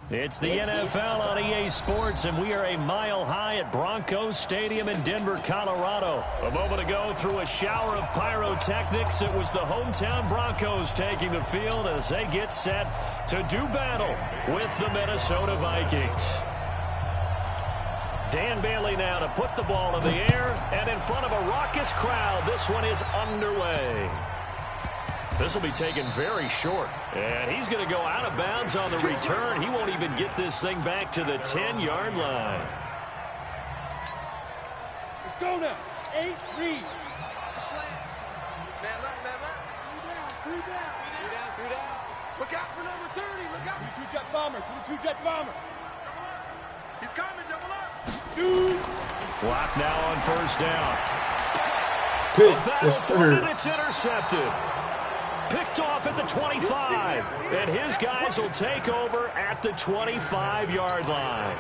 It's the NFL on EA Sports, and we are a mile high at Broncos Stadium in Denver, Colorado. A moment ago, through a shower of pyrotechnics, it was the hometown Broncos taking the field as they get set to do battle with the Minnesota Vikings. Dan Bailey now to put the ball in the air, and in front of a raucous crowd, this one is underway. This will be taken very short, and he's going to go out of bounds on the return. He won't even get this thing back to the 10-yard line. Let's go now. 8, read. Man left. 3 down. Look out for number 30. Look out. 22 jet bomber. 22 jet bomber. Double up. He's coming. Double up. Shoot. Block now on first down. Good. Yes, sir. And it's intercepted. Picked off at the 25, and his guys will take over at the 25-yard line.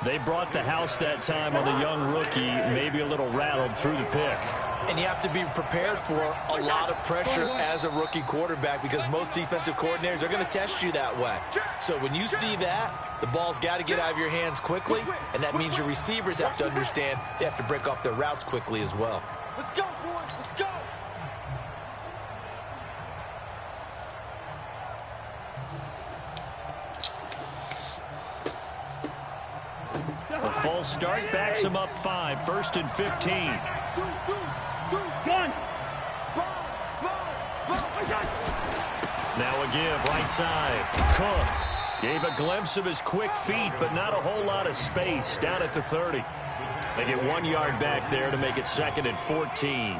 They brought the house that time on the young rookie, maybe a little rattled through the pick. And you have to be prepared for a lot of pressure as a rookie quarterback because most defensive coordinators are going to test you that way. So when you see that, the ball's got to get out of your hands quickly, and that means your receivers have to understand they have to break off their routes quickly as well. Let's go, boys. Let's go. A false start backs him up 5, 1st and 15. Gun. Now a give, right side. Cook gave a glimpse of his quick feet, but not a whole lot of space down at the 30. They get 1 yard back there to make it 2nd and 14.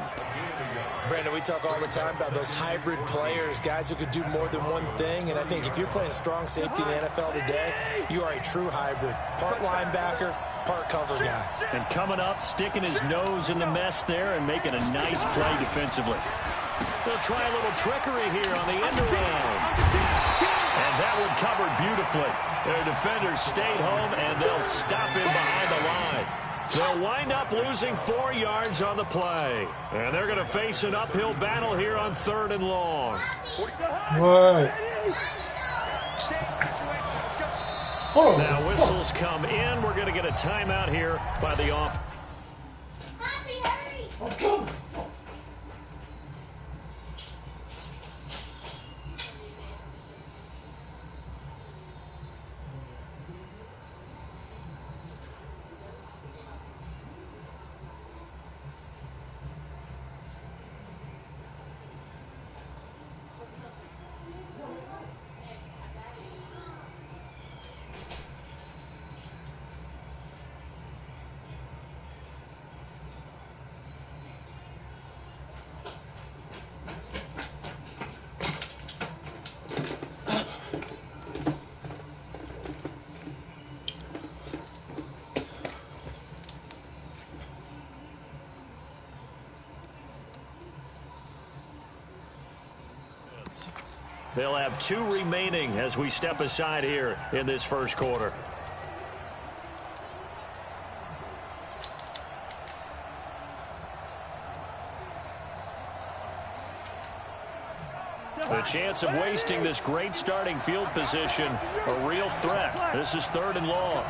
Brandon, we talk all the time about those hybrid players, guys who could do more than one thing. And I think if you're playing strong safety in the NFL today, you are a true hybrid. Part linebacker, part cover guy. And coming up, sticking his nose in the mess there and making a nice play defensively. They'll try a little trickery here on the end around. And that one covered beautifully. Their defenders stayed home, and they'll stop him behind the line. They'll wind up losing 4 yards on the play. And they're going to face an uphill battle here on 3rd and long. What? Now whistles come in. We're going to get a timeout here by the off. They'll have 2 remaining as we step aside here in this first quarter. The chance of wasting this great starting field position, a real threat. This is 3rd and long.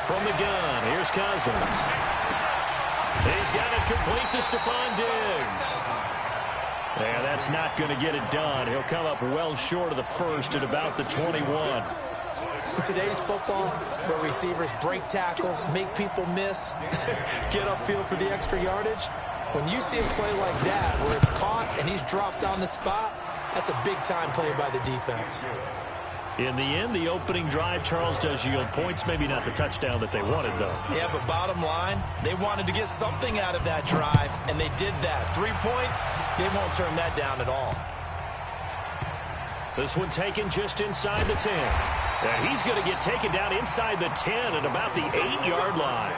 From the gun, here's Cousins. He's got it complete to Stephon Diggs. Yeah, that's not going to get it done. He'll come up well short of the first at about the 21. In today's football, where receivers break tackles, make people miss, get upfield for the extra yardage, when you see a play like that where it's caught and he's dropped on the spot, that's a big-time play by the defense. In the end, the opening drive, Charles, does yield points. Maybe not the touchdown that they wanted, though. Yeah, but bottom line, they wanted to get something out of that drive, and they did that. 3 points, they won't turn that down at all. This one taken just inside the 10. And he's going to get taken down inside the 10 at about the 8-yard line.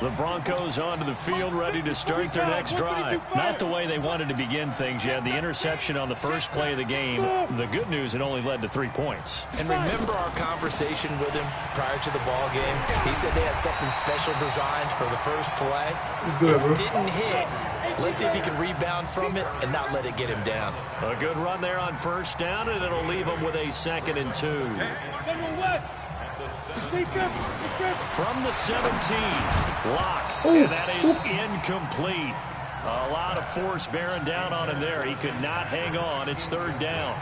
The Broncos onto the field, ready to start their next drive. Not the way they wanted to begin things yet. The interception on the first play of the game. The good news, it only led to 3 points. And remember our conversation with him prior to the ball game? He said they had something special designed for the first play. Good, it didn't hit, Let's see if he can rebound from it and not let it get him down. A good run there on first down, and it'll leave him with a 2nd and 2. From the 17, Locke, and that is incomplete. A lot of force bearing down on him there. He could not hang on. It's 3rd down.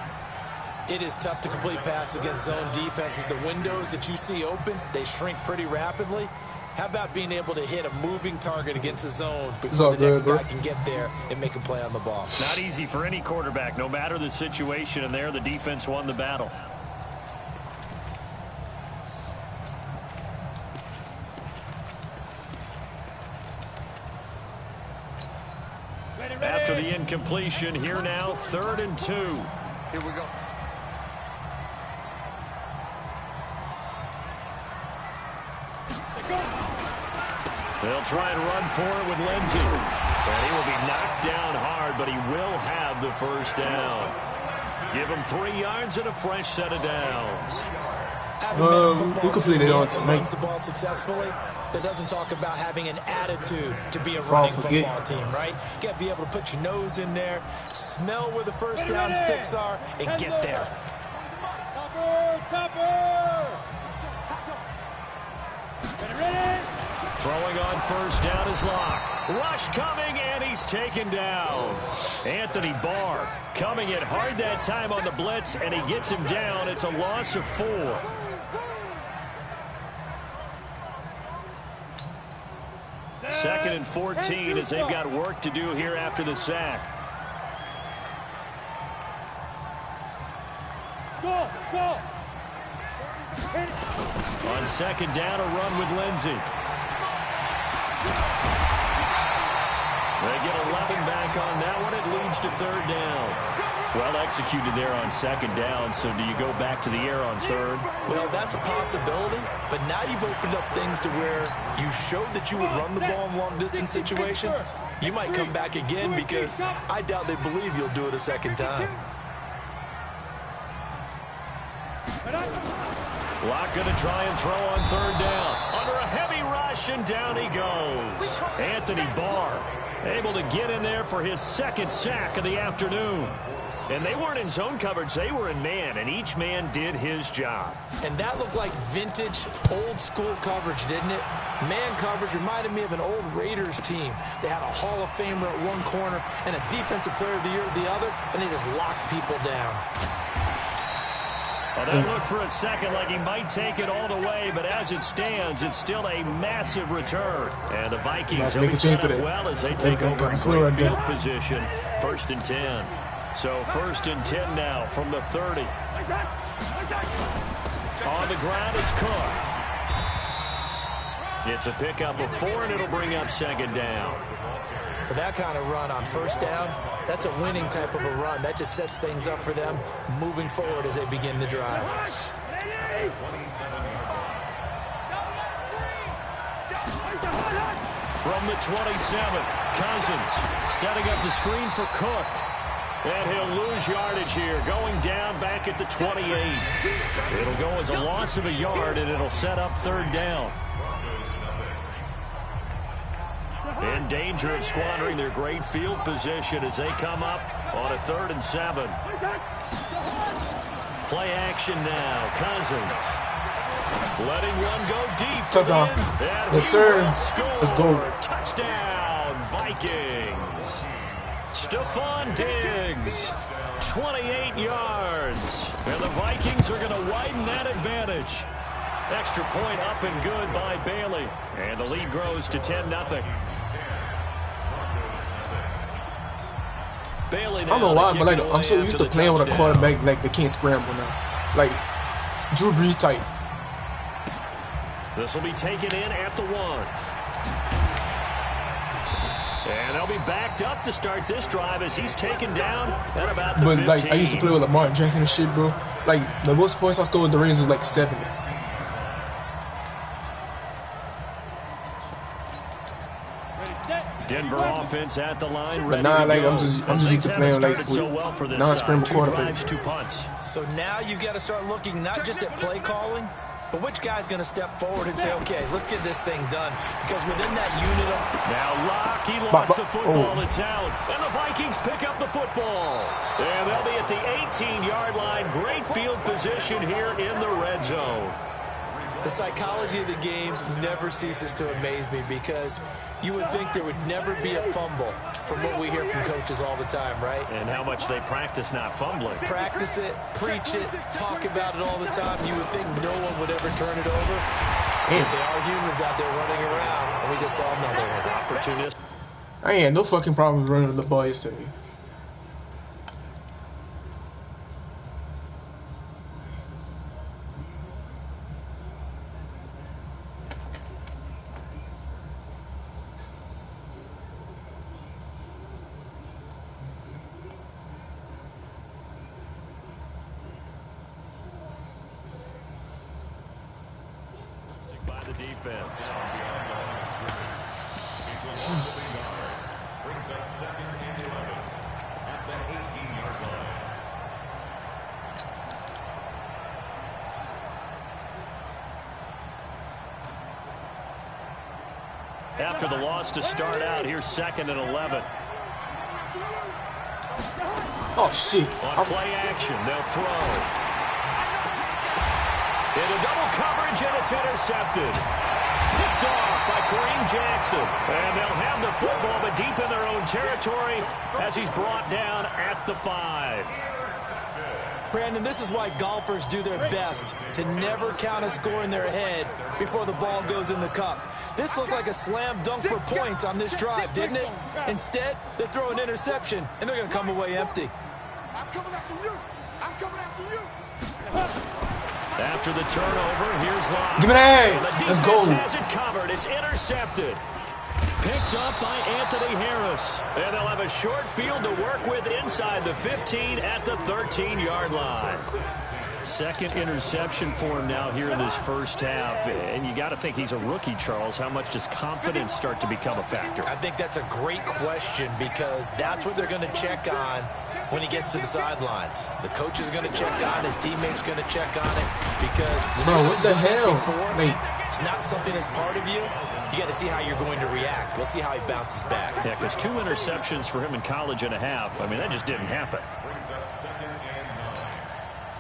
It is tough to complete passes against zone defenses. The windows that you see open, they shrink pretty rapidly. How about being able to hit a moving target against a zone before the next guy can get there and make a play on the ball? Not easy for any quarterback, no matter the situation, and there the defense won the battle. After the incompletion, here now, 3rd and 2. Here we go. They'll try and run for it with Lindsey. And he will be knocked down hard, but he will have the 1st down. Give him 3 yards and a fresh set of downs. We completed on tonight. The ball successfully. That doesn't talk about having an attitude to be a running football team, right? You got to be able to put your nose in there, smell where the 1st down sticks are, and get there. Throwing on 1st down is Locke. Rush coming, and he's taken down. Anthony Barr coming in hard that time on the blitz, and he gets him down. It's a loss of 4. Second and 14 as they've got work to do here after the sack. On 2nd down, a run with Lindsey. They get 11 back on that one. It leads to 3rd down. Well executed there on 2nd down. So do you go back to the air on 3rd? Well, that's a possibility. But now you've opened up things to where you showed that you would run the ball in long-distance situation. You might come back again because I doubt they believe you'll do it a 2nd time. Locke going to try and throw on 3rd down. Under a heavy rush, and down he goes. Anthony Barr able to get in there for his 2nd sack of the afternoon. And they weren't in zone coverage. They were in man, and each man did his job. And that looked like vintage, old-school coverage, didn't it? Man coverage reminded me of an old Raiders team. They had a Hall of Famer at one corner and a Defensive Player of the Year at the other, and they just locked people down. Well, that looked for a second like he might take it all the way, but as it stands, it's still a massive return. And the Vikings have set up well as they take over in great field position. 1st and 10. So 1st and 10 now from the 30. On the ground, it's Cook. It's a pickup of 4, and it'll bring up 2nd down. With that kind of run on 1st down, that's a winning type of a run. That just sets things up for them moving forward as they begin the drive. From the 27, Cousins setting up the screen for Cook. And he'll lose yardage here, going down back at the 28. It'll go as a loss of a yard, and it'll set up 3rd down. In danger of squandering their great field position as they come up on a 3rd and 7. Play action now. Cousins letting one go deep. Touchdown. Yes, sir. Let's go. Touchdown, Vikings. Stephon Diggs, 28 yards. And the Vikings are going to widen that advantage. Extra point up and good by Bailey. And the lead grows to 10-0. Bailey, I don't know why, but like I'm so used to playing with a quarterback like they can't scramble now. Like Drew Brees type. This will be taken in at the 1. And they'll be backed up to start this drive as he's taken down at about the 15. Like I used to play with Lamar Jackson and shit, bro. Like the most points I scored with the Raiders was like 70. Denver offense at the line. But now, like I'm just used to playing like with non-scramble quarterbacks. 2 punts. So now you've got to start looking not just at play calling, But which guy's going to step forward and say, okay, let's get this thing done? Because within that unit of... Now Locke, he lost the football. It's out. And the Vikings pick up the football. And they'll be at the 18-yard line. Great field position here in the red zone. The psychology of the game never ceases to amaze me because you would think there would never be a fumble from what we hear from coaches all the time, right? And how much they practice not fumbling. Practice it, preach it, talk about it all the time. You would think no one would ever turn it over. But they are humans out there running around, and we just saw another one. Opportunist. I ain't had no fucking problem running the ball yesterday. By the defense. Brings up 2nd and 11 at the 18-yard line. After the loss to start out, here's 2nd and 11. Oh shit! On play action, they'll throw. Into double coverage, and it's intercepted. Picked off by Kareem Jackson. And they'll have the football, but deep in their own territory as he's brought down at the 5. Brandon, this is why golfers do their best to never count a score in their head before the ball goes in the cup. This looked like a slam dunk for points on this drive, didn't it? Instead, they throw an interception, and they're going to come away empty. I'm coming after you. I'm coming after you. After the turnover, here's Locke. Give me that! Let's go. The defense has it covered. It's intercepted. Picked up by Anthony Harris. And they'll have a short field to work with inside the 15 at the 13-yard line. Second interception for him now here in this first half. And you got to think he's a rookie, Charles. How much does confidence start to become a factor? I think that's a great question because that's what they're going to check on when he gets to the sidelines. The coach is going to check on, his teammates going to check on it because Bro, what the hell? It's not something that's part of you. You got to see how you're going to react. We'll see how he bounces back. Yeah, because 2 interceptions for him in college and a half. I mean, that just didn't happen. Brings up 2nd and 9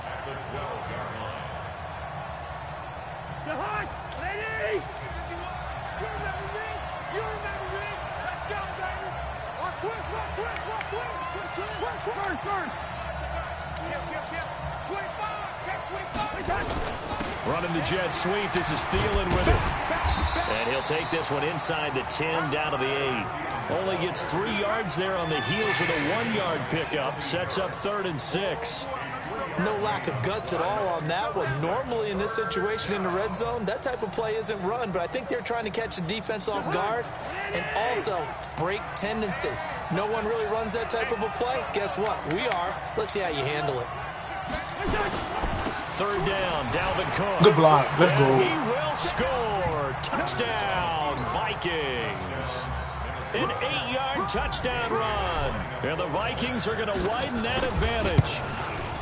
at the 12-yard line. Ready? You remember me? You remember me? Let's go, baby. Watch twist, watch twist, watch twist. First. Kill. 25, check 25. Running the jet sweep. This is Thielen with it. And he'll take this one inside the 10, down to the 8. Only gets 3 yards there on the heels of a 1-yard pickup. Sets up 3rd and 6. No lack of guts at all on that one. Normally in this situation in the red zone, that type of play isn't run, but I think they're trying to catch the defense off guard and also break tendency. No one really runs that type of a play. Guess what? We are. Let's see how you handle it. 3rd down, Dalvin Cook. Good block. Let's go. And he will score. Touchdown, Vikings. An 8-yard touchdown run. And the Vikings are going to widen that advantage.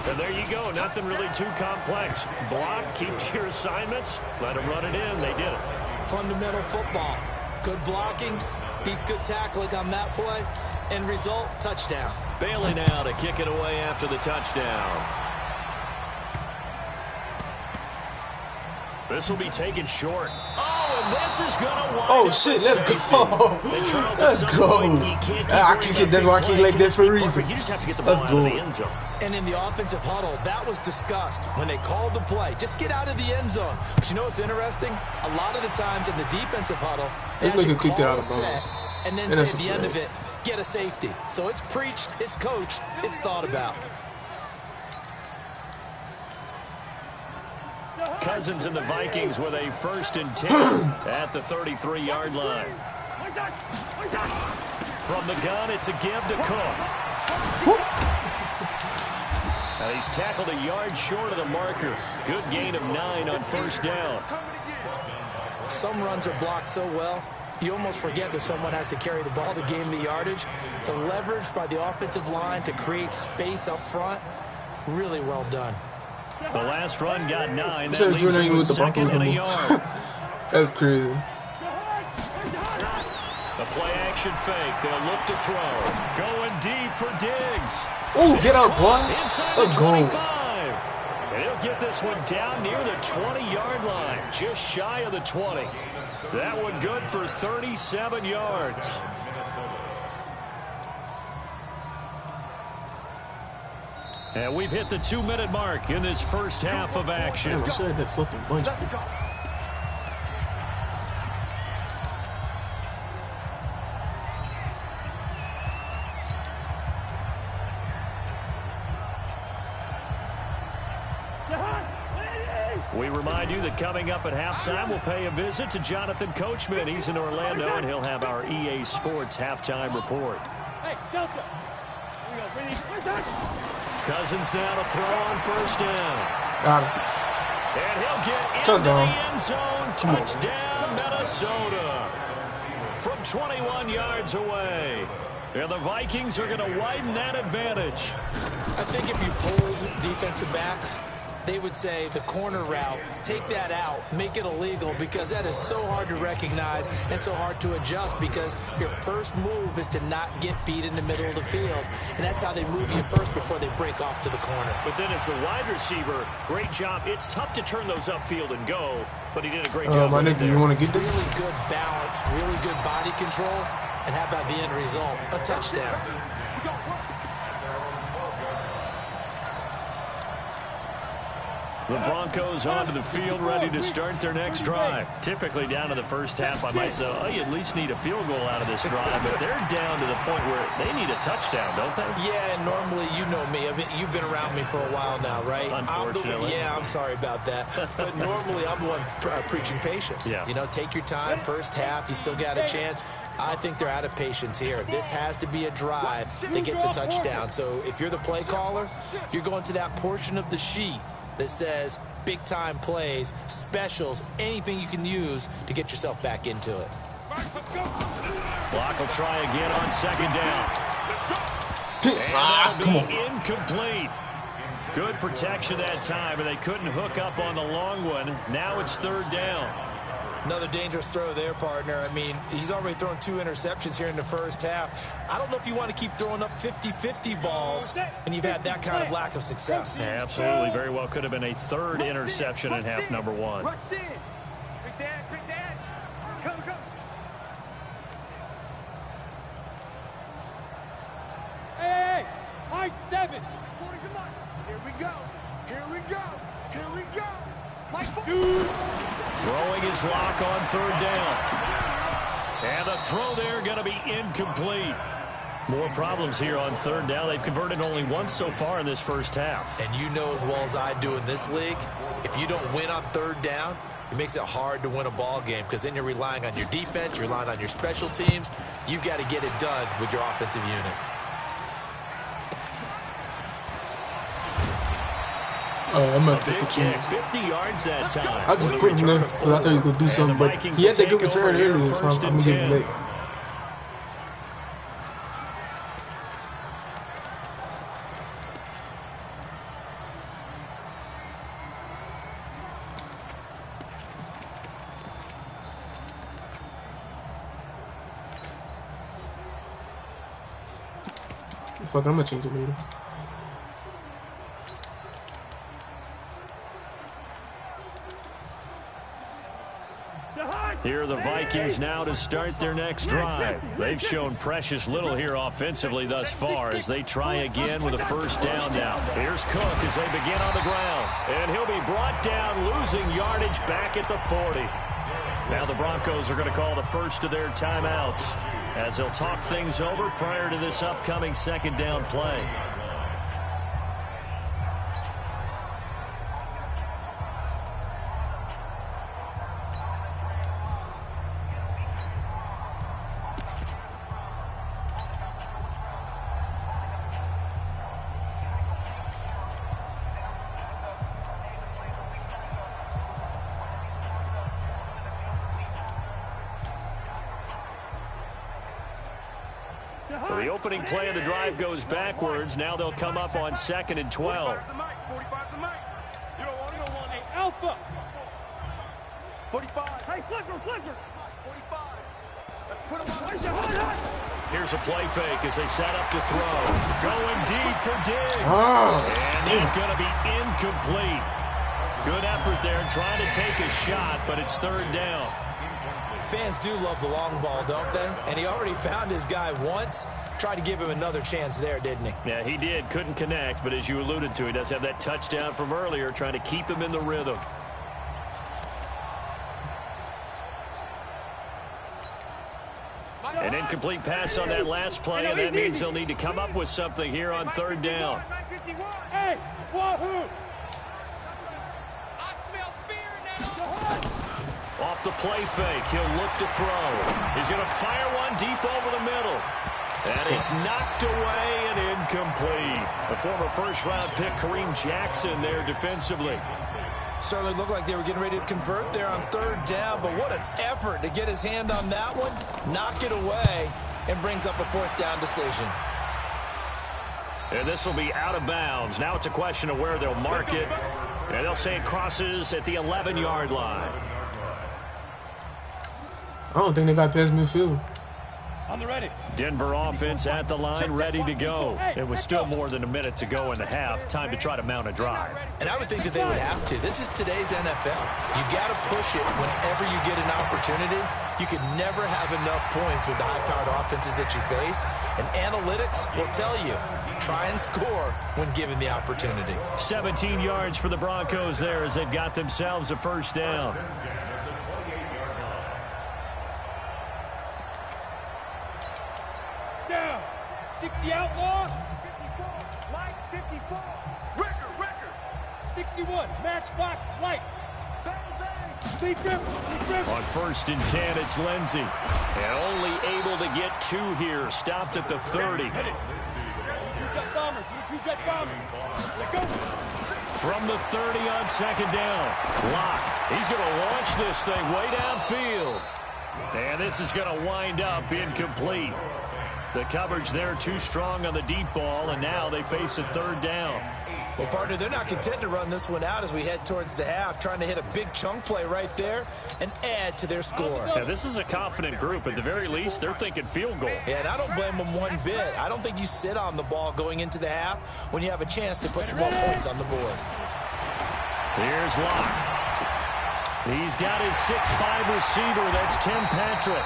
And there you go. Nothing really too complex. Block, keep your assignments, let them run it in. They did it. Fundamental football. Good blocking beats good tackling on that play. End result, touchdown. Bailey now to kick it away after the touchdown. This will be taken short. Oh, and this is going to wind Oh up shit, with let's safety. go. And Charles, at Let's some go. point, you can't keep I worrying kick about it. That's why I big kick play. like that for a Perfect. reason. You just have to get the ball Let's out go. of the end zone. And in the offensive huddle, that was discussed when they called the play. Just get out of the end zone. But you know what's interesting? A lot of the times in the defensive huddle, they This nigga actually kicked it call out of a set bounds. and then And say that's at the a end of flag. it, get a safety. So it's preached, it's coached, it's thought about. Cousins and the Vikings with a 1st and 10 at the 33-yard line. From the gun, it's a give to Cook. And he's tackled a yard short of the marker. Good gain of 9 on 1st down. Some runs are blocked so well, you almost forget that someone has to carry the ball to gain the yardage. The leverage by the offensive line to create space up front, really well done. The last run got 9. That Should leaves have him joined with with the Broncos 2nd and a no more. yard. That's crazy. The play action fake. They'll look to throw. Going deep for Diggs. Oh, get out, boy. Inside Let's the go. 25. And he'll get this one down near the 20-yard line. Just shy of the 20. That one good for 37 yards. And we've hit the 2-minute mark in this first half of action. Damn, I should have that fucking bunch. We remind you that coming up at halftime, we'll pay a visit to Jonathan Coachman. He's in Orlando, and he'll have our EA Sports halftime report. Hey, Delta. Here we go. Ready? Cousins now to throw on first down. Got him. And he'll get into Touchdown. the end zone. Touchdown, Minnesota. From 21 yards away. And the Vikings are going to widen that advantage. I think if you polled defensive backs, they would say the corner route, take that out, make it illegal, because that is so hard to recognize and so hard to adjust, because your first move is to not get beat in the middle of the field. And that's how they move you first before they break off to the corner. But then as the wide receiver, great job. It's tough to turn those upfield and go, but he did a great job. My nigga, you want to get this? Really good balance, really good body control, and how about the end result? A touchdown. The Broncos onto the field, ready to start their next drive. Typically down to the first half, I might say, oh, you at least need a field goal out of this drive. But they're down to the point where they need a touchdown, don't they? Yeah, and normally, you know me. I mean, you've been around me for a while now, right? Unfortunately. I'm sorry about that. But normally, I'm the one preaching patience. Yeah. You know, take your time. First half, you still got a chance. I think they're out of patience here. This has to be a drive that gets a touchdown. So if you're the play caller, you're going to that portion of the sheet that says big-time plays, specials, anything you can use to get yourself back into it. Block will try again on second down. And that'll be incomplete. Good protection that time, and they couldn't hook up on the long one. Now it's third down. Another dangerous throw there, partner. I mean, he's already thrown 2 interceptions here in the first half. I don't know if you want to keep throwing up 50-50 balls when you've had that kind of lack of success. Yeah, absolutely. Very well could have been a third interception in half number 1. Rush in. Quick dash. Come. Hey, high 7. Here we go. Throwing his lock on third down. And the throw there going to be incomplete. More problems here on third down. They've converted only once so far in this first half. And you know as well as I do in this league, if you don't win on third down, it makes it hard to win a ball game, because then you're relying on your defense, you're relying on your special teams. You've got to get it done with your offensive unit. I'm A big kick, 50 yards that time. I just put him there because I thought he was going to do something, but he had that good return earlier, so I'm going to give him late. Fuck, I'm going to change it later. Here are the Vikings now to start their next drive. They've shown precious little here offensively thus far as they try again with a first down now. Here's Cook as they begin on the ground. And he'll be brought down, losing yardage back at the 40. Now the Broncos are going to call the first of their timeouts as they'll talk things over prior to this upcoming second down play. So the opening play of the drive goes backwards. Now they'll come up on 2nd and 12. Alpha. 45. Hey, flipper. 45. Let's put him on. Here's a play fake as they set up to throw. Going deep for Diggs. Oh, and it's going to be incomplete. Good effort there trying to take a shot, but it's third down. Fans do love the long ball, don't they? And he already found his guy once. Tried to give him another chance there, didn't he? Yeah, he did. Couldn't connect, but as you alluded to, he does have that touchdown from earlier, trying to keep him in the rhythm. An incomplete pass on that last play, and that means they'll need to come up with something here on third down. Hey, wahoo! Off the play fake, he'll look to throw. He's going to fire one deep over the middle. And it's knocked away and incomplete. The former first-round pick, Kareem Jackson, there defensively. Certainly looked like they were getting ready to convert there on third down, but what an effort to get his hand on that one, knock it away, and brings up a fourth down decision. And this will be out of bounds. Now it's a question of where they'll mark it. And they'll say it crosses at the 11-yard line. I don't think they got past midfield. On the ready. Denver offense at the line, ready to go. It was still more than a minute to go in the half. Time to try to mount a drive. And I would think that they would have to. This is today's NFL. You got to push it whenever you get an opportunity. You can never have enough points with the high-powered offenses that you face. And analytics will tell you, try and score when given the opportunity. 17 yards for the Broncos there as they've got themselves a first down. Down. 60 outlaw. 54. Mike, 54. Record. 61. Matchbox lights. Bang, bang. Deep grip. On first and 10, it's Lindsey. And only able to get two here. Stopped at the 30. Two-jet bombers. Two-jet bombers. Let go. From the 30 on second down. Lock. He's going to launch this thing way downfield. And this is going to wind up incomplete. The coverage there too strong on the deep ball, and now they face a third down. Well, partner, they're not content to run this one out as we head towards the half, trying to hit a big chunk play right there and add to their score. Yeah, this is a confident group. At the very least, they're thinking field goal. Yeah, and I don't blame them one bit. I don't think you sit on the ball going into the half when you have a chance to put some more points on the board. Here's Locke. He's got his 6'5" receiver. That's Tim Patrick.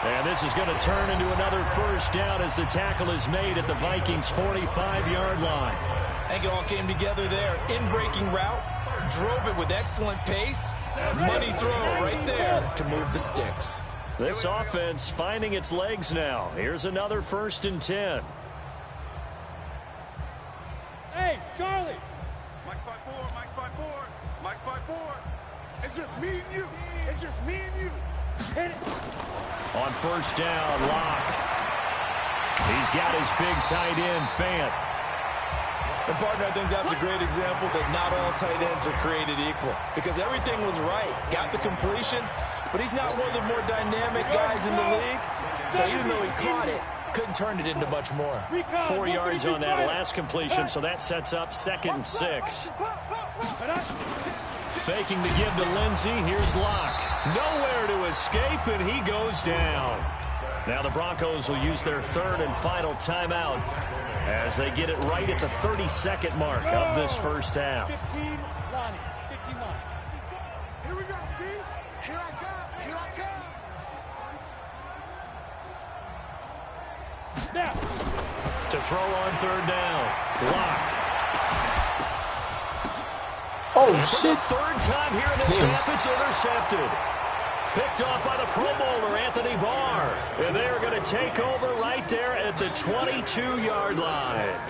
And this is going to turn into another first down as the tackle is made at the Vikings' 45-yard line. I think it all came together there. In-breaking route, drove it with excellent pace. Money throw right there to move the sticks. This offense finding its legs now. Here's another first and 10. Hey, Charlie. Mike's 5'4. Mike's 5'4. It's just me and you. It's just me and you. Hit it. On first down, Locke. He's got his big tight end, Fant. And, partner, I think that's a great example that not all tight ends are created equal. Because everything was right. Got the completion, but he's not one of the more dynamic guys in the league. So even though he caught it, couldn't turn it into much more. 4 yards on that last completion, so that sets up 2nd and 6. Faking the give to Lindsey. Here's Locke. Nowhere to escape, and he goes down. Now the Broncos will use their third and final timeout as they get it right at the 32nd mark of this first half. 15, Lonnie. 51. Here we go, Steve. Here I come. Now. To throw on third down. Locke. Oh, For shit. the third time here in this half, it's intercepted. Picked off by the Pro Bowler, Anthony Barr. And they're going to take over right there at the 22-yard line.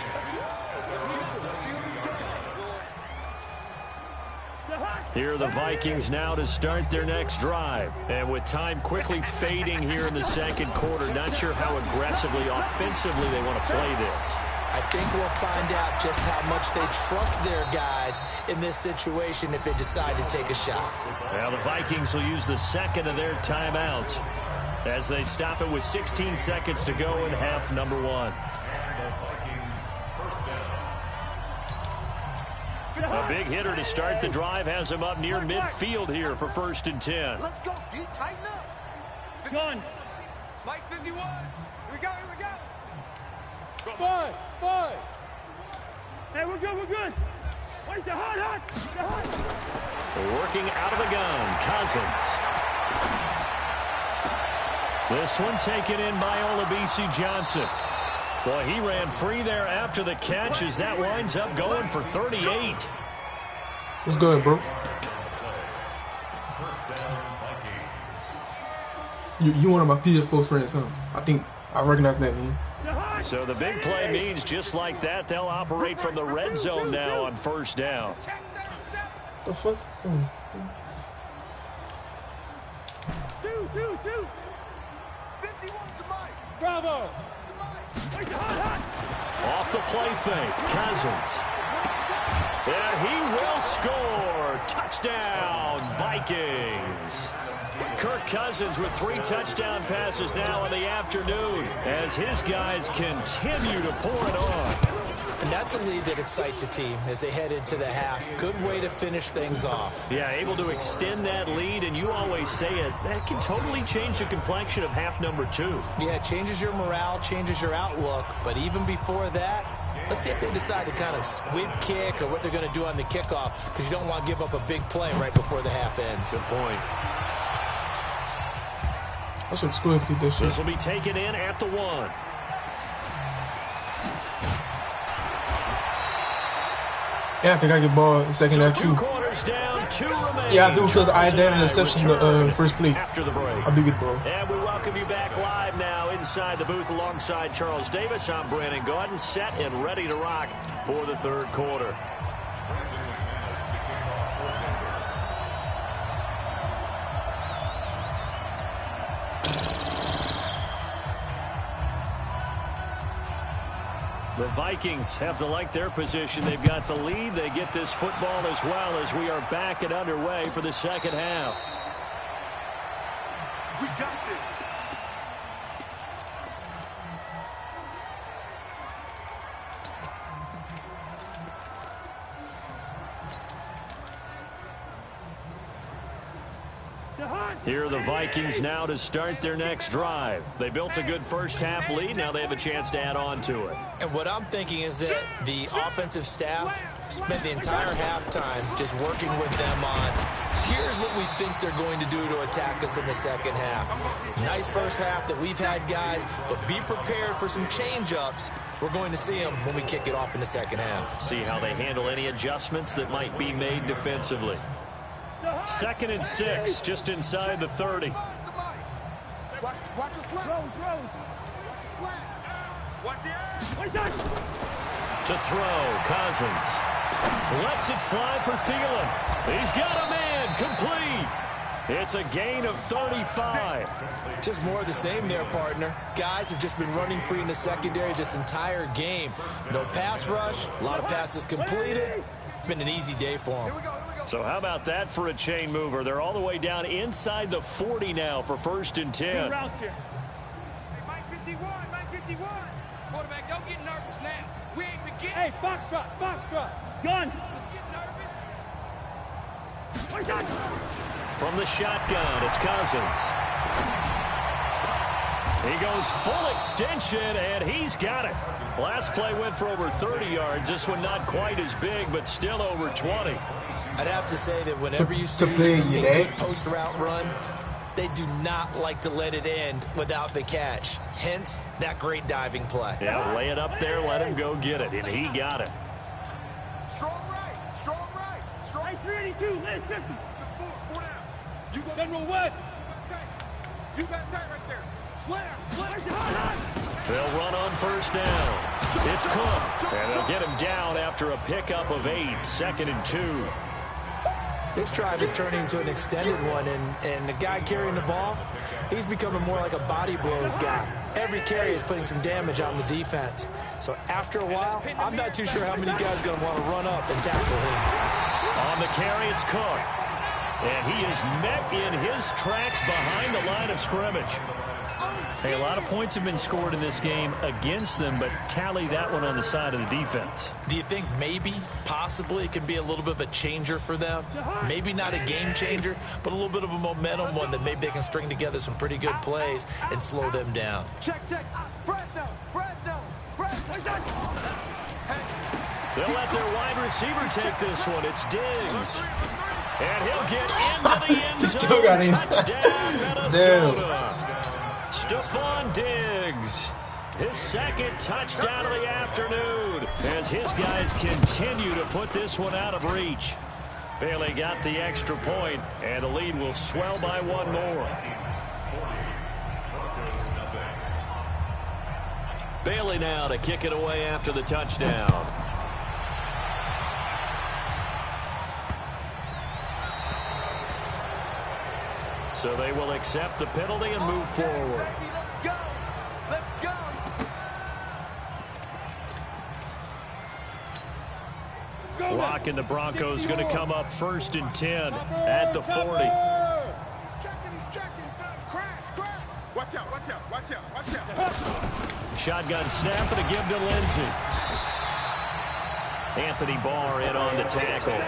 Here are the Vikings now to start their next drive. And with time quickly fading here in the second quarter, not sure how aggressively, offensively they want to play this. I think we'll find out just how much they trust their guys in this situation if they decide to take a shot. Well, the Vikings will use the second of their timeouts as they stop it with 16 seconds to go in half number 1. A big hitter to start the drive has him up near midfield here for 1st and 10. Let's go, D. Tighten up. Gun. Mike 51. Here we go, here we go. 5. Hey, we're good, we're good. Wait, they're hot. They're hot. Working out of the gun, Cousins. This one taken in by Olabisi Johnson. Boy, he ran free there after the catch as that winds up going for 38. What's good, bro? You one of my PS4 friends, huh? I think I recognize that name. So the big play means just like that, they'll operate from the red zone now on 1st down. The fuck? Two. 51's the Mike. Bravo. Wait, they're hot. Off the play fake, Cousins. And he will score. Touchdown, Vikings. Kirk Cousins with 3 touchdown passes now in the afternoon as his guys continue to pour it on. And that's a lead that excites a team as they head into the half. Good way to finish things off. Yeah, able to extend that lead, and you always say it, that can totally change the complexion of half number 2. Yeah, it changes your morale, changes your outlook. But even before that, let's see if they decide to kind of squib kick or what they're going to do on the kickoff, because you don't want to give up a big play right before the half ends. Good point. I should squib kick this shit. This will be taken in at the 1. Yeah, I think I get ball in the second half too. 2 quarters down, 2 remaining. Yeah, I do, because I had that interception the first play. After the break. I do get ball. And we welcome you back live now inside the booth alongside Charles Davis. I'm Brandon Gordon, set and ready to rock for the 3rd quarter. The Vikings have to like their position. They've got the lead. They get this football as well as we are back and underway for the 2nd half. We got this. Here are the Vikings now to start their next drive. They built a good 1st half lead. Now they have a chance to add on to it. And what I'm thinking is that the offensive staff spent the entire halftime just working with them on, here's what we think they're going to do to attack us in the 2nd half. Nice 1st half that we've had, guys, but be prepared for some change-ups. We're going to see them when we kick it off in the 2nd half. See how they handle any adjustments that might be made defensively. 2nd and 6, just inside the 30. Watch the slap. Watch the slap. Watch the ass. To throw, Cousins. Lets it fly for Thielen. He's got a man, complete. It's a gain of 35. Just more of the same there, partner. Guys have just been running free in the secondary this entire game. No pass rush, a lot of passes completed. Been an easy day for them. So how about that for a chain mover? They're all the way down inside the 40 now for 1st and 10. Mike 51. Quarterback, don't get nervous now. We ain't beginning. Hey, Foxtrot. Gun. From the shotgun, it's Cousins. He goes full extension, and he's got it. Last play went for over 30 yards. This one not quite as big, but still over 20. I'd have to say that whenever you see a good post route run, they do not like to let it end without the catch. Hence, that great diving play. Yeah, lay it up there, let him go get it, and he got it. Strong right. Strong 382. Let's 50. You go. General West. You got tight right there. Slam. They'll run on 1st down. It's Cook, and they'll get him down after a pickup of 8, 2nd and 2. This drive is turning into an extended one, and the guy carrying the ball, he's becoming more like a body blows guy. Every carry is putting some damage on the defense. So after a while, I'm not too sure how many guys are going to want to run up and tackle him. On the carry, it's Cook. And he is met in his tracks behind the line of scrimmage. Hey, a lot of points have been scored in this game against them, but tally that one on the side of the defense. Do you think maybe, possibly, it can be a little bit of a changer for them? Maybe not a game changer, but a little bit of a momentum one that maybe they can string together some pretty good plays and slow them down. Check. Fresno. They'll let their wide receiver take this one. It's Diggs. And he'll get into the end zone. Still got him. Touchdown, Minnesota. Stephon Diggs, his second touchdown of the afternoon as his guys continue to put this one out of reach. Bailey got the extra point, and the lead will swell by one more. Bailey now to kick it away after the touchdown. So they will accept the penalty and move forward. Let's go. Lock and the Broncos going to come up 1st and 10 at the 40. He's checking. Crash. Watch out. Shotgun snap and a give to Lindsey. Anthony Barr in on the tackle.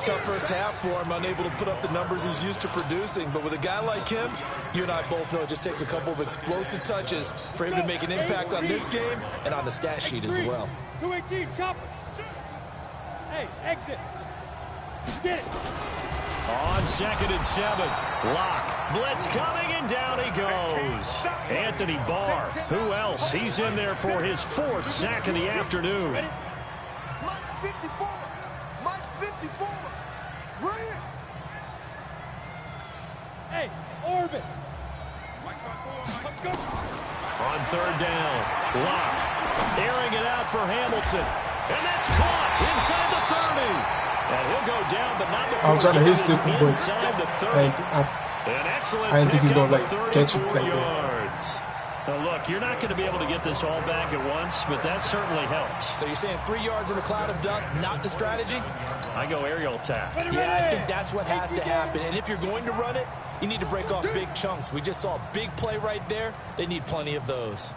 Tough first half for him, unable to put up the numbers he's used to producing. But with a guy like him, you and I both know it just takes a couple of explosive touches for him to make an impact on this game and on the stat sheet as well. 218, chopper. Hey, exit. Get it. On 2nd and 7. Lock. Blitz coming, and down he goes. Anthony Barr. Who else? He's in there for his 4th sack of the afternoon. Mike 54. Hey, orbit. On 3rd down, Lock airing it out for Hamilton, and that's caught inside the 30. And he'll go down, but not before I'm trying to hit stick, but inside the 30. An excellent I didn't think he was pickup gonna of catch it 34 like that. yards. Now look, you're not going to be able to get this all back at once, but that certainly helps. So you're saying 3 yards in a cloud of dust, not the strategy? I go aerial attack. Yeah, I think that's what has to happen. And if you're going to run it, you need to break off big chunks. We just saw a big play right there. They need plenty of those.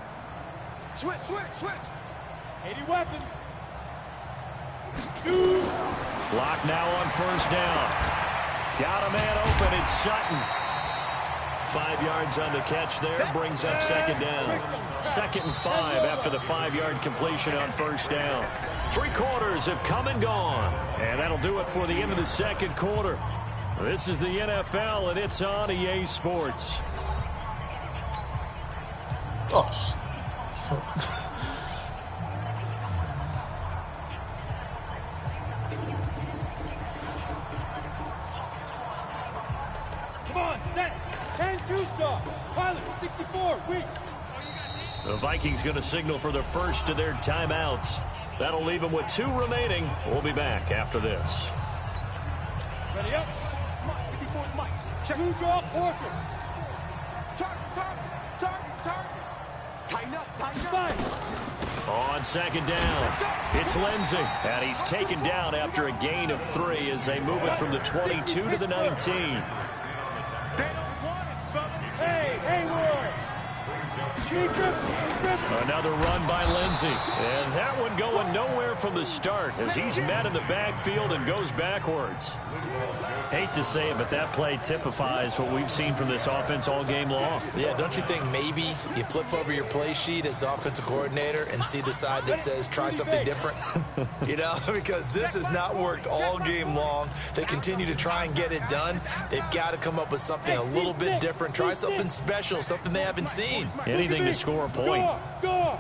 Switch. 80 weapons. Lock now on 1st down. Got a man open. It's Sutton. 5 yards on the catch there. Brings up 2nd down. 2nd and 5 after the 5-yard completion on 1st down. 3 quarters have come and gone. And that'll do it for the end of the 2nd quarter. This is the NFL, and it's on EA Sports. Oh, Come on, set. 10-2 star. Pilot, 64, weak. The Vikings going to signal for the first of their timeouts. That'll leave them with 2 remaining. We'll be back after this. Ready up. Mike, 54, Mike. Two draw, Porter. Target. Tighten up. Fine. On 2nd down, it's Lindsey. And he's taken down after a gain of 3 as they move it from the 22 to the 19. Hey, Hayward. Another run by Lindsey. And that one going nowhere from the start as he's met in the backfield and goes backwards. Hate to say it, but that play typifies what we've seen from this offense all game long. Yeah, don't you think maybe you flip over your play sheet as the offensive coordinator and see the side that says try something different? You know, because this has not worked all game long. They continue to try and get it done. They've got to come up with something a little bit different. Try something special, something they haven't seen. Anything to score a point. Go.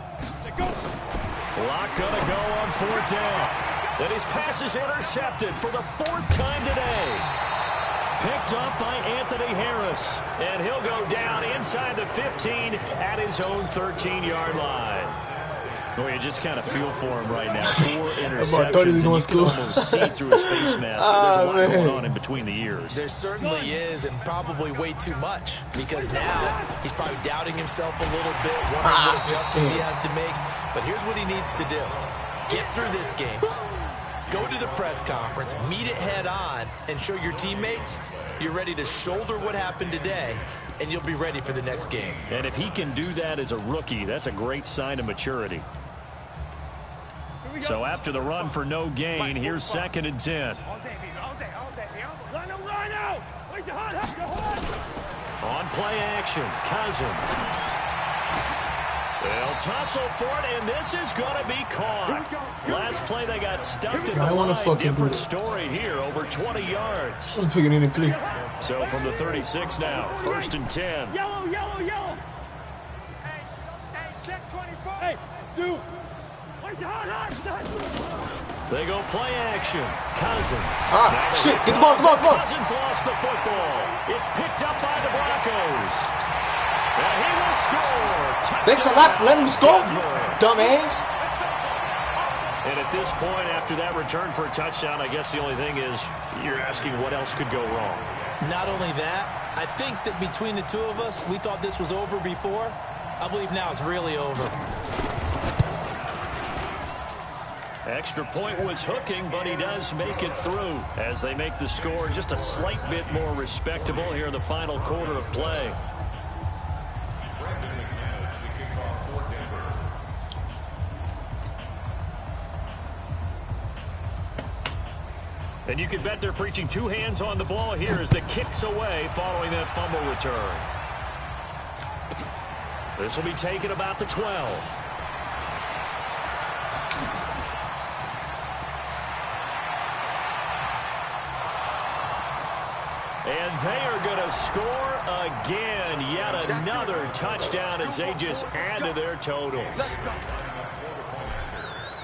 Lock gonna go on 4th down. And his pass is intercepted for the 4th time today. Picked up by Anthony Harris. And he'll go down inside the 15 at his own 13-yard line. Boy, you just kind of feel for him right now. 4 interceptions. I thought he was going to school. school. You can almost see through his face mask. There's a lot going on in between the ears. There certainly is, and probably way too much, because now he's probably doubting himself a little bit, wondering what adjustments he has to make. But here's what he needs to do. Get through this game. go to the press conference, meet it head on, and show your teammates you're ready to shoulder what happened today, and you'll be ready for the next game. And if he can do that as a rookie, that's a great sign of maturity. So after the run for no gain, here's 2nd and 10. On play action, Cousins. They'll tussle for it, and this is going to be caught. Last play, they got stuffed in the line. Different story here, over 20 yards. I'm picking in the play. So from the 36 now, 1st and 10. Yellow. Hey, check 24. Hey, Sue. They go play action. Cousins. Shit. Get the ball, come on. Cousins lost the football. It's picked up by the Broncos. And he will score. Touchdown. Thanks a lot for letting me score, dumbass. And at this point, after that return for a touchdown, I guess the only thing is you're asking what else could go wrong. Not only that, I think that between the two of us, we thought this was over before. I believe now it's really over. Extra point was hooking, but he does make it through as they make the score just a slight bit more respectable here in the final quarter of play. And you can bet they're preaching 2 hands on the ball here as the kick's away following that fumble return. This will be taken about the 12. And they are going to score again. Yet another touchdown as they just add to their totals.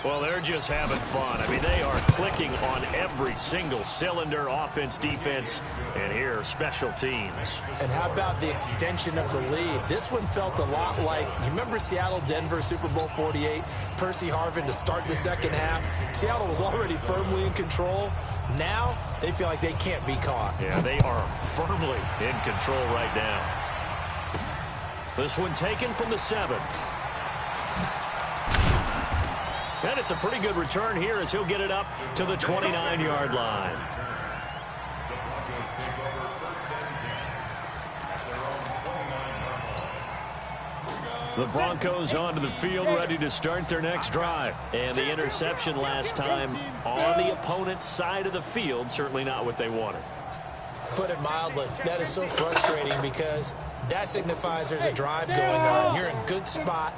Well, they're just having fun. I mean, they are clicking on every single cylinder, offense, defense, and here, special teams. And how about the extension of the lead? This one felt a lot like, you remember Seattle-Denver Super Bowl 48? Percy Harvin to start the second half. Seattle was already firmly in control. Now, they feel like they can't be caught. Yeah, they are firmly in control right now. This one taken from the 7. And it's a pretty good return here as he'll get it up to the 29-yard line. The Broncos onto the field, ready to start their next drive. And the interception last time on the opponent's side of the field, certainly not what they wanted. Put it mildly, that is so frustrating because that signifies there's a drive going on. You're in a good spot.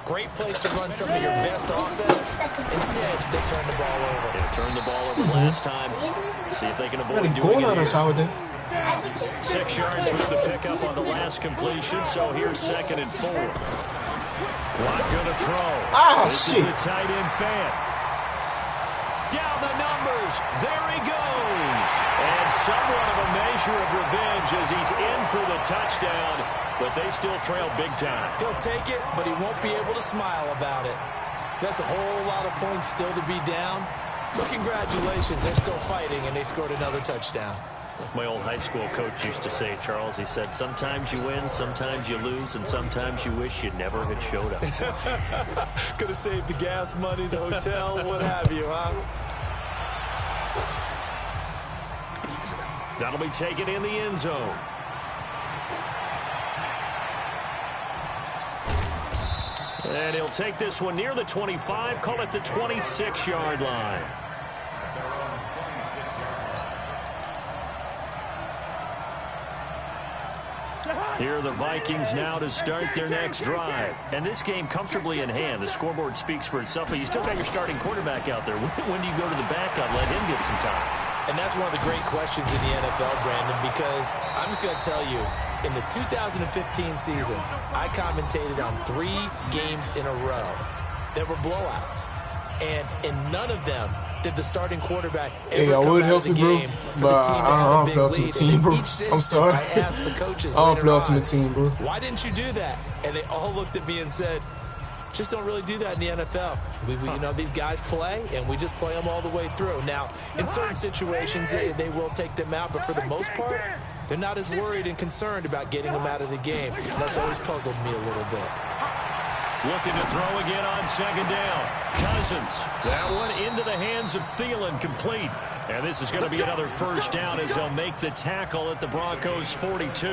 Great place to run some of your best offense. Instead, they turn the ball over. They turned the ball over last time. See if they can avoid doing it here. 6 yards was the pickup on the last completion, so here's 2nd and 4. Not going to throw. This is the tight end fan. Down the numbers. There he goes. And somewhat of a measure of revenge as he's in for the touchdown, but they still trail big time. He'll take it, but he won't be able to smile about it. That's a whole lot of points still to be down. But congratulations, they're still fighting, and they scored another touchdown. Like my old high school coach used to say, Charles, he said, sometimes you win, sometimes you lose, and sometimes you wish you never had showed up. Could have saved the gas money, the hotel, what have you, huh? That'll be taken in the end zone. And he'll take this one near the 25, call it the 26-yard line. Here are the Vikings now to start their next drive. And this game comfortably in hand. The scoreboard speaks for itself, but you still got your starting quarterback out there. When do you go to the backup, let him get some time? And that's one of the great questions in the NFL, Brandon, because I'm just going to tell you, in the 2015 season, I commentated on 3 games in a row that were blowouts. And in none of them did the starting quarterback ever come out of the game for the team to have a big lead. Team, bro. I'm sorry. I asked the coaches I don't play later ultimate team, bro. Why didn't you do that? And they all looked at me and said, just don't really do that in the NFL. We you know, these guys play, and we just play them all the way through. Now, in certain situations, they will take them out, but for the most part, they're not as worried and concerned about getting them out of the game. And that's always puzzled me a little bit. Looking to throw again on second down. Cousins. That one into the hands of Thielen, complete. And this is going to be another first down as they'll make the tackle at the Broncos' 42.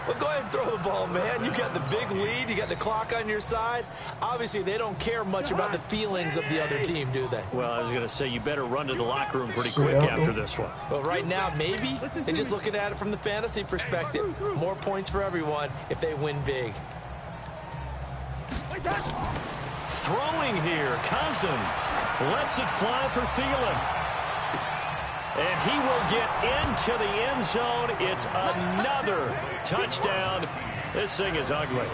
Well, go ahead and throw the ball, man. You got the big lead. You got the clock on your side. Obviously, they don't care much about the feelings of the other team, do they? Well, I was going to say, you better run to the locker room pretty quick after this one. Well, right now, maybe. They're just looking at it from the fantasy perspective. More points for everyone if they win big. Throwing here, Cousins lets it fly for Thielen. And he will get into the end zone. It's another touchdown. This thing is ugly.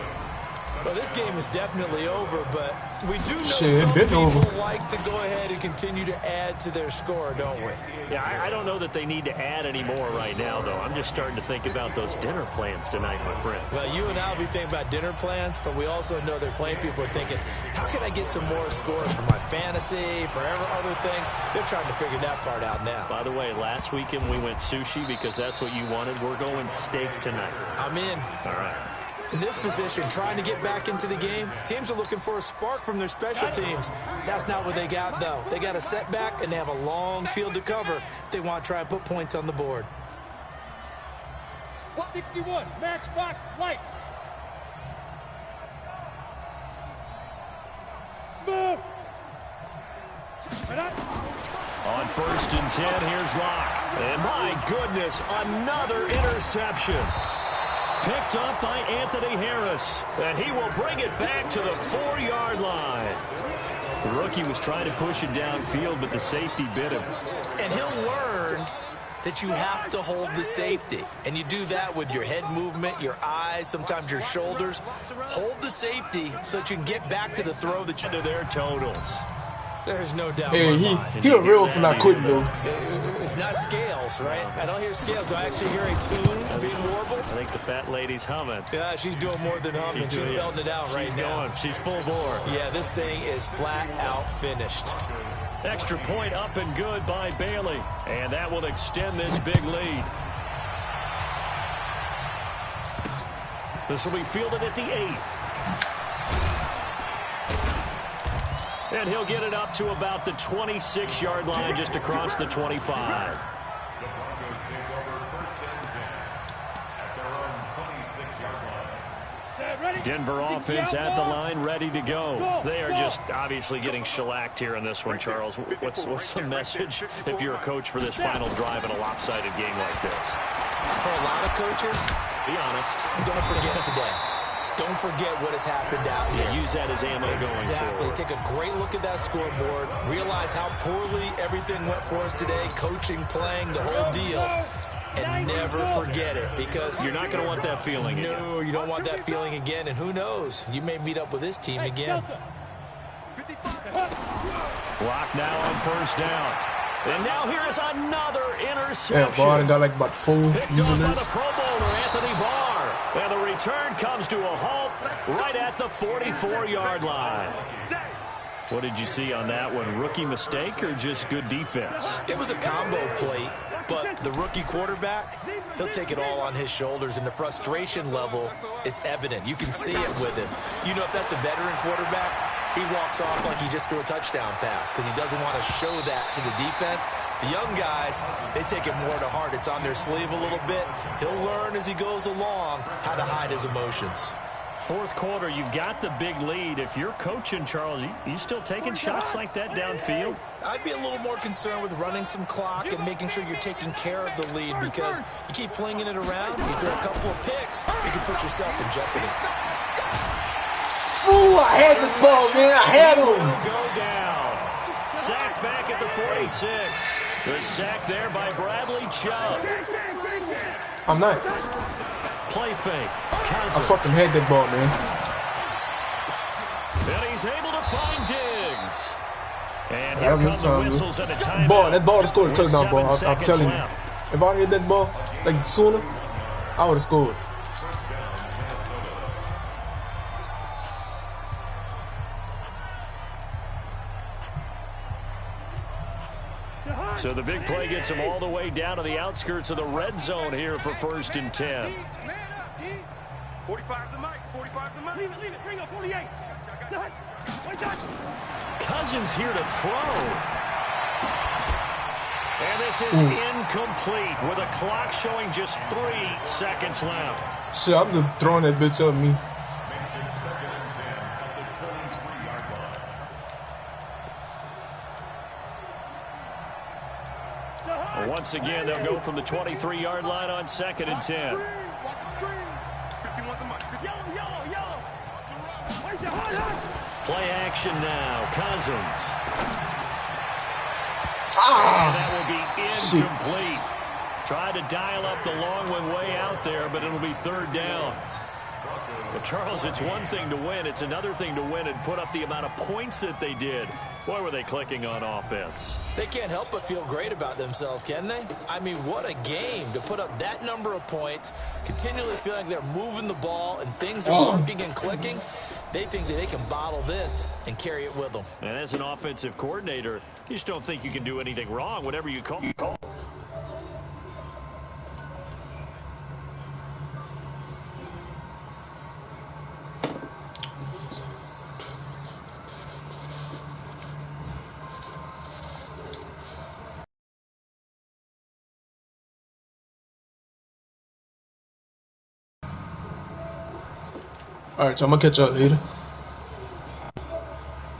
Well, this game is definitely over, but we do know some people like to go ahead and continue to add to their score, don't we? Yeah, I don't know that they need to add any more right now, though. I'm just starting to think about those dinner plans tonight, my friend. Well, you and I will be thinking about dinner plans, but we also know they're playing people are thinking, how can I get some more scores for my fantasy, for other things? They're trying to figure that part out now. By the way, last weekend we went sushi because that's what you wanted. We're going steak tonight. I'm in. All right. In this position, trying to get back into the game, teams are looking for a spark from their special teams. That's not what they got, though. They got a setback, and they have a long field to cover if they want to try and put points on the board. 61, Matchbox Lights. Smooth. On 1st and 10, here's Locke. And my goodness, another interception. Picked up by Anthony Harris. And he will bring it back to the 4-yard line. The rookie was trying to push it downfield, but the safety bit him. And he'll learn that you have to hold the safety. And you do that with your head movement, your eyes, sometimes your shoulders. Hold the safety so that you can get back to the throw that you do their totals. There's no doubt. Hey, he a real for not quitting, though. It's not scales, right? I don't hear scales. Do I actually hear a tune being warbled? I think the fat lady's humming. Yeah, she's doing more than humming. She's belting it out right now. She's full bore. Yeah, this thing is flat out finished. Extra point up and good by Bailey. And that will extend this big lead. This will be fielded at the 8. And he'll get it up to about the 26-yard line, just across the 25. The Broncos take over 1st and 10 at their own 26-yard line. Denver offense at the line, ready to go. They are just obviously getting shellacked here in this one, Charles. What's the message if you're a coach for this final drive in a lopsided game like this? For a lot of coaches, be honest, don't forget today. Don't forget what has happened out here. Yeah, use that as ammo going forward. Take a great look at that scoreboard. Realize how poorly everything went for us today. Coaching, playing, the whole deal. And never forget it, because you're not going to want that feeling again. No, you don't want that feeling again. And who knows? You may meet up with this team again. Block now on 1st down. And now here is another interception. Yeah, Barr got like about 4 Picked up by the Pro Bowler, Anthony Barr. And the return comes to a halt right at the 44-yard line. What did you see on that one? Rookie mistake or just good defense? It was a combo plate, but the rookie quarterback, he'll take it all on his shoulders, and the frustration level is evident. You can see it with him. You know, if that's a veteran quarterback, he walks off like he just threw a touchdown pass because he doesn't want to show that to the defense. The young guys, they take it more to heart. It's on their sleeve a little bit. He'll learn as he goes along how to hide his emotions. 4th quarter, you've got the big lead. If you're coaching, Charles, you still taking shots like that downfield? I'd be a little more concerned with running some clock and making sure you're taking care of the lead, because you keep flinging it around, you throw a couple of picks, you can put yourself in jeopardy. Ooh, I had the ball, man. I had him. Go down. Sack back at the 46. The sack there by Bradley Chubb. I'm not. Play fake. I fucking had that ball, man. And he's able to find Diggs. And here come the whistles and a timeout. Ball, that ball to score the touchdown ball. I'm telling you. If I hit that ball like sooner, I would have scored. So the big play gets him all the way down to the outskirts of the red zone here for 1st and 10. 45 the mic, 45 the mic. Leave it, bring up 48. Cousins here to throw. And this is incomplete with a clock showing just 3 seconds left. Shit, I'm just throwing that bitch up me. Well, once again, they'll go from the 23-yard line on 2nd and 10. Play action now. Cousins. That will be incomplete. Tried to dial up the long one way out there, but it'll be 3rd down. Well, Charles, it's one thing to win. It's another thing to win and put up the amount of points that they did. Boy, were they clicking on offense. They can't help but feel great about themselves, can they? I mean, what a game to put up that number of points, continually feeling they're moving the ball and things are working and clicking. They think that they can bottle this and carry it with them. And as an offensive coordinator, you just don't think you can do anything wrong, whatever you call. All right, so I'm gonna catch y'all later.